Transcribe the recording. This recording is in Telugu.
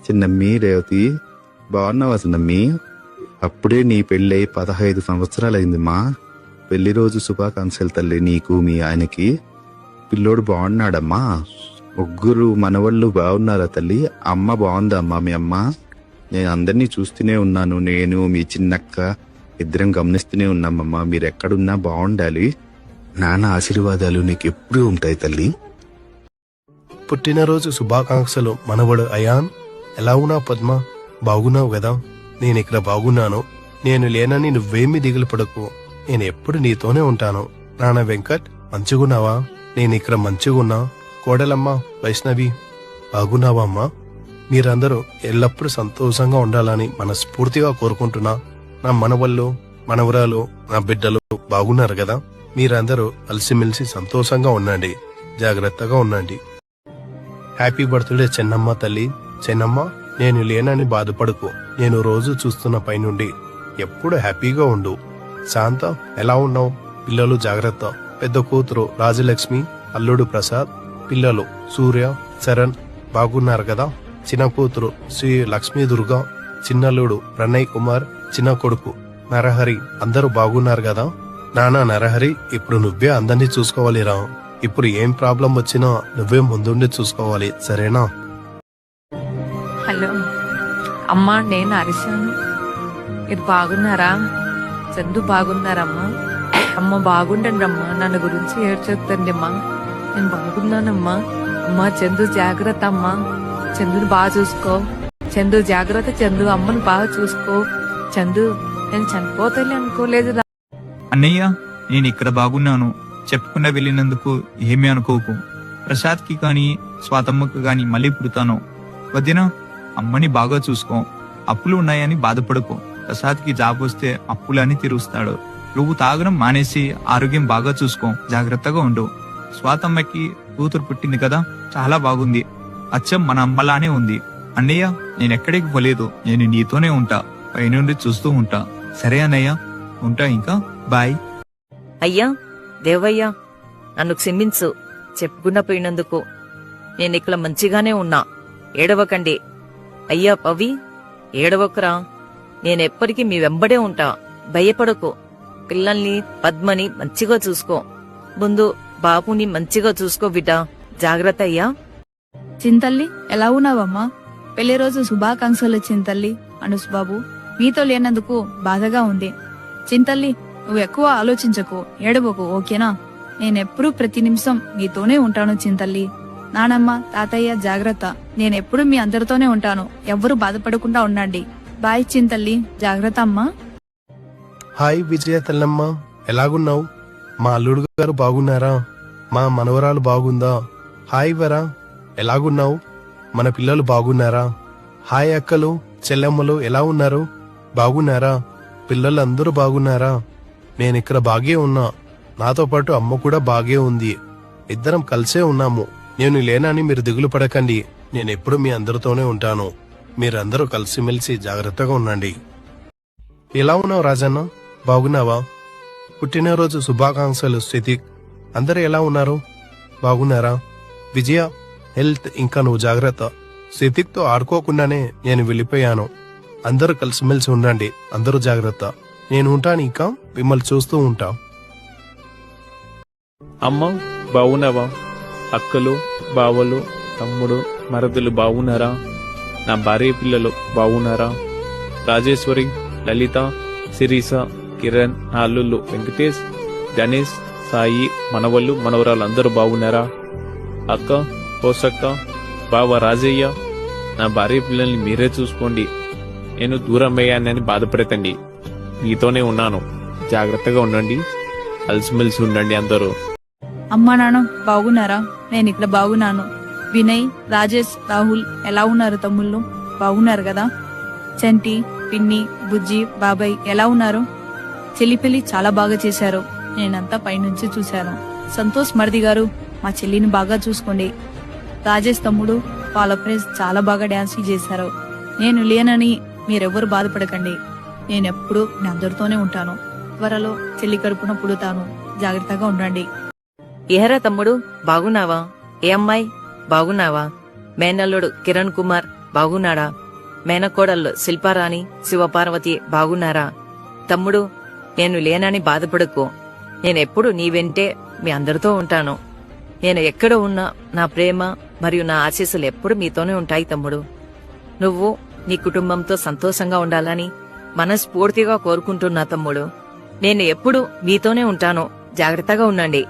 చిన్నమ్మి రేవతి బాగున్నావా చిన్నమ్మి? అప్పుడే నీ పెళ్ళై 15 సంవత్సరాలైందిమ్మా. పెళ్లి రోజు శుభాకాంక్షలు తల్లి నీకు మీ ఆయనకి. పిల్లోడు బాగున్నాడమ్మా. ముగ్గురు మనవళ్ళు బాగున్నారా తల్లి? అమ్మ బాగుందా అమ్మా? మీ అమ్మ? నేను అందరినీ చూస్తూనే ఉన్నాను. నేను మీ చిన్నక్క ఇద్దరం గమనిస్తూనే ఉన్నామమ్మా. మీరెక్కడున్నా బాగుండాలి. నాన్న ఆశీర్వాదాలు నీకు ఎప్పుడూ ఉంటాయి తల్లి. పుట్టినరోజు శుభాకాంక్షలు మనవడు అయాన్. ఎలా ఉన్నావు పద్మ? బాగున్నావు కదా? నేను ఇక్కడ బాగున్నాను. నేను లేనని నువ్వేమీ దిగులు పడకు. నేను ఎప్పుడు నీతోనే ఉంటాను. నాన్న వెంకట్ మంచిగున్నావా? నేను ఇక్కడ మంచిగున్నా. కోడలమ్మ వైష్ణవి బాగున్నావా అమ్మా? మీరందరూ ఎల్లప్పుడూ సంతోషంగా ఉండాలని మనస్ఫూర్తిగా కోరుకుంటున్నా. నా మనవళ్ళు మనవరాలు నా బిడ్డలు బాగున్నారు కదా? మీరందరూ కలిసిమెలిసి సంతోషంగా ఉండండి. జాగ్రత్తగా ఉండండి. హ్యాపీ బర్త్డే చెన్నమ్మ తల్లి. చెన్నమ్మ, నేను లేనని బాధపడకు. నేను రోజు చూస్తున్న పైనుండి ఎప్పుడు హ్యాపీగా ఉండు. శాంత ఎలా ఉన్నావు? పిల్లలు జాగ్రత్త. పెద్ద కూతురు రాజలక్ష్మి, అల్లుడు ప్రసాద్, పిల్లలు సూర్య చరణ్ బాగున్నారు కదా? చిన్న కూతురు శ్రీ లక్ష్మీ దుర్గా, చిన్నల్లుడు ప్రణయ్ కుమార్, చిన్న కొడుకు నరహరి అందరూ బాగున్నారు కదా? నానా నరహరి, ఇప్పుడు నువ్వే అందరినీ చూసుకోవాలిరా. ఇప్పుడు ఏం ప్రాబ్లం వచ్చినా నువ్వే ముందుండి చూసుకోవాలి, సరేనా? హలో అమ్మా, నేను హరిశాను. మీరు బాగున్నారా? చందు బాగున్నారమ్మా? అమ్మ బాగుండండి అమ్మా. నన్ను గురించి ఏడ్చొద్దండి అమ్మా. నేను బాగున్నానమ్మా. అమ్మా చందు జాగ్రత్త అమ్మా. చందుని బాగా చూసుకో. చందు జాగ్రత్త. చందు అమ్మని బాగా చూసుకో. చందు, నేను చనిపోతాను అనుకోలేదు. అన్నయ్య, నేను ఇక్కడ బాగున్నాను. చెప్పుకున్న వెళ్ళినందుకు ఏమీ అనుకోకు. ప్రసాద్కి కానీ స్వాతమ్మకు గాని మళ్ళీ పుడతాను. వదిన, అమ్మని బాగా చూసుకో. అప్పులు ఉన్నాయని బాధపడుకో. ప్రసాద్కి జాబ్ వస్తే అప్పులని తీరుస్తాడు. నువ్వు తాగడం మానేసి ఆరోగ్యం బాగా చూసుకో. జాగ్రత్తగా ఉండు. స్వాతమ్మకి కూతురు పుట్టింది కదా, చాలా బాగుంది. అచ్చం మన అమ్మలానే ఉంది. అన్నయ్య, నేనెక్కడికి పోలేదు. నేను నీతోనే ఉంటా. పైనుండి చూస్తూ ఉంటా. సరే అన్నయ్య, ఉంటా. ఇంకా బాయ్. అయ్యా దేవయ్యా, నన్ను క్షమించు చెప్పుకున్న పోయినందుకు. నేనిక్కడ మంచిగానే ఉన్నా. ఏడవకండి. అయ్యా పవి, ఏడవకురా. నేనెప్పటికీ మీ వెంబడే ఉంటా. భయపడకు. పిల్లల్ని పద్మని మంచిగా చూసుకో. ముందు బాబుని మంచిగా చూసుకో బిడ్డ. జాగ్రత్త అయ్యా. చింతల్లి, ఎలా ఉన్నావమ్మా? పెళ్లి రోజు శుభాకాంక్షలు చింతల్లి. అనుస్ బాబు, మీతో లేనందుకు బాధగా ఉంది. చింతల్లి, నువ్వు ఎక్కువ ఆలోచించకు, ఏడవకు, ఓకేనా? నేనెప్పుడు ప్రతి నిమిషం మీతోనే ఉంటాను చింతల్లి. నానమ్మ, తాతయ్య జాగ్రత్త. నేనెప్పుడు మీ అందరితోనే ఉంటాను. ఎవ్వరూ బాధపడకుండా ఉండండి. బాయ్ చింతల్లి, జాగ్రత్త అమ్మా. హాయ్ విజయ తల్లమ్మ, ఎలాగున్నావు? మా అల్లుడు గారు బాగున్నారా? మా మనవరాలు బాగుందా? హాయ్ వరా, ఎలాగున్నావు? మన పిల్లలు బాగున్నారా? హాయ్ అక్కలు చెల్లెమ్మలు, ఎలా ఉన్నారు? బాగున్నారా? పిల్లలందరూ బాగున్నారా? నేనిక్కడ బాగే ఉన్నా. నాతో పాటు అమ్మ కూడా బాగే ఉంది. ఇద్దరం కలిసే ఉన్నాము. నేను లేనని మీరు దిగులు పడకండి. నేనెప్పుడు మీ అందరితోనే ఉంటాను. మీరందరూ కలిసిమెలిసి జాగ్రత్తగా ఉండండి. ఎలా ఉన్నావు రాజన్న? బాగున్నావా? పుట్టినరోజు శుభాకాంక్షలు స్థితిక్. అందరూ ఎలా ఉన్నారు? బాగున్నారా? విజయ, హెల్త్ ఇంకా నువ్వు జాగ్రత్త. స్థితిక్తో ఆడుకోకుండానే నేను వెళ్ళిపోయాను. అందరూ కలిసిమెలిసి ఉండండి. అందరూ జాగ్రత్త. నేను ఉంటాను. ఇంకా మిమ్మల్ని చూస్తూ ఉంటా. అమ్మ బాగున్నావా? అక్కలు బావలు తమ్ముడు మరదలు బాగున్నారా? నా భార్య పిల్లలు బాగున్నారా? రాజేశ్వరి, లలిత, శిరీష, కిరణ్, నా అల్లుళ్ళు వెంకటేష్, గణేష్, సాయి, మనవళ్ళు మనవరాలు అందరూ బాగున్నారా? అక్క, పోసక్క, బావ రాజయ్య, నా భార్య పిల్లల్ని మీరే చూసుకోండి. నేను దూరం అయ్యానని బాధపడకండి. మీతోనే ఉన్నాను. జాగ్రత్తగా ఉండండి. కలిసిమెలిసి ఉండండి అందరూ. అమ్మా నాన్న బాగున్నారా? నేను ఇక్కడ బాగున్నాను. వినయ్, రాజేష్, రాహుల్ ఎలా ఉన్నారు తమ్ముళ్ళు? బాగున్నారు కదా? చంటి, పిన్ని, బుజ్జి, బాబాయ్ ఎలా ఉన్నారు? చెల్లి పెళ్లి చాలా బాగా చేశారు. నేనంతా పైనుంచి చూశాను. సంతోష్ మరిది గారు, మా చెల్లిని బాగా చూసుకోండి. రాజేష్ తమ్ముడు, వాళ్ళ ఫ్రెండ్స్ చాలా బాగా డాన్స్ చేశారు. నేను లేనని మీరెవ్వరు బాధపడకండి. నేనెప్పుడు మీ అందరితోనే ఉంటాను. త్వరలో చెల్లి కడుపున పుడతాను. జాగ్రత్తగా ఉండండి. ఏహరా తమ్ముడు, బాగున్నావా? ఏ అమ్మాయి బాగున్నావా? మేనల్లుడు కిరణ్ కుమార్, బాగున్నాడా? మేనకోడళ్ళు శిల్పారాణి, శివపార్వతి బాగున్నారా? తమ్ముడు, నేను లేనని బాధపడకు. నేనెప్పుడు నీ వెంటే మీ అందరితో ఉంటాను. నేను ఎక్కడ ఉన్నా నా ప్రేమ మరియు నా ఆశీస్సులు ఎప్పుడు మీతోనే ఉంటాయి తమ్ముడు. నువ్వు నీ కుటుంబంతో సంతోషంగా ఉండాలని మనస్ఫూర్తిగా కోరుకుంటున్నా తమ్ముడు. నేను ఎప్పుడు మీతోనే ఉంటాను. జాగ్రత్తగా ఉండండి.